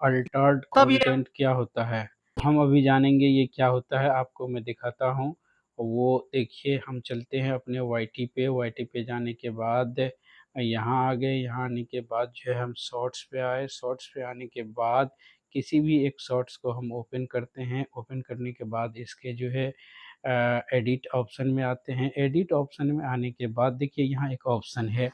Altered तब ये content क्या होता है? हम अभी जानेंगे ये क्या होता है, आपको मैं दिखाता हूँ। वो देखिए, हम चलते हैं अपने वाईटी पे जाने के बाद यहाँ आ गए। यहाँ आने के बाद जो है हम शॉर्ट्स पे आए। शॉर्ट्स पे आने के बाद किसी भी एक शॉर्ट्स को हम ओपन करते हैं। ओपन करने के बाद इसके जो है एडिट ऑप्शन में आते हैं। एडिट ऑप्शन में आने के बाद देखिए यहाँ एक ऑप्शन है,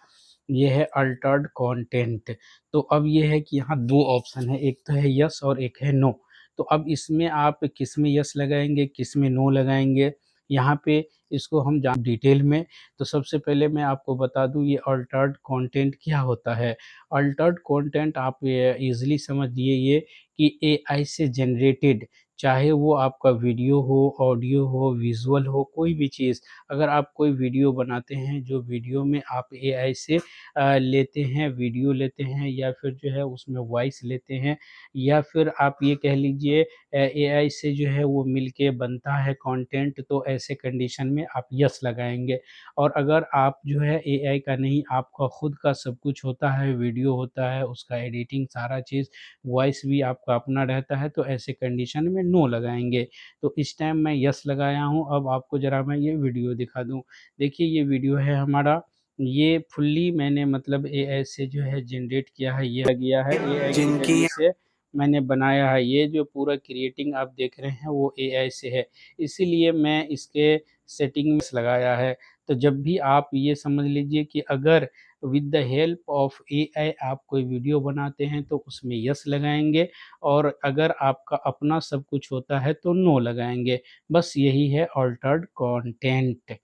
ये है अल्टर्ड कंटेंट। तो अब ये है कि यहाँ 2 ऑप्शन है, एक तो है यस और एक है नो। तो अब इसमें आप किस में यस लगाएँगे, किस में नो लगाएँगे, यहाँ पे इसको हम जान डिटेल में। तो सबसे पहले मैं आपको बता दूँ ये अल्टर्ड कंटेंट क्या होता है। अल्टर्ड कंटेंट आप ईज़िली समझिए ये कि एआई से जनरेटेड, चाहे वो आपका वीडियो हो, ऑडियो हो, विज़ुअल हो, कोई भी चीज़। अगर आप कोई वीडियो बनाते हैं, जो वीडियो में आप एआई से लेते हैं, वीडियो लेते हैं या फिर जो है उसमें वॉइस लेते हैं, या फिर आप ये कह लीजिए एआई से जो है वो मिलके बनता है कंटेंट, तो ऐसे कंडीशन में आप यस लगाएँगे। और अगर आप जो है एआई का नहीं, आपका खुद का सब कुछ होता है, वीडियो होता है, उसका एडिटिंग सारा चीज़, वॉइस भी आपका अपना रहता है, तो ऐसे कंडीशन में नो लगाएँगे। तो इस टाइम मैं यस लगाया हूँ। अब आपको ज़रा मैं ये वीडियो दिखा दूँ। देखिए ये वीडियो है हमारा, ये फुल्ली मैंने मतलब एआई से जो है जनरेट किया है, ये गया है एआई के जिनकी ज़रिए से मैंने बनाया है। ये जो पूरा क्रिएटिंग आप देख रहे हैं वो एआई से है, इसीलिए मैं इसके सेटिंग में लगाया है। तो जब भी आप ये समझ लीजिए कि अगर with the help of AI आप कोई वीडियो बनाते हैं तो उसमें यस लगाएँगे, और अगर आपका अपना सब कुछ होता है तो नो लगाएँगे। बस यही है अल्टर्ड कंटेंट।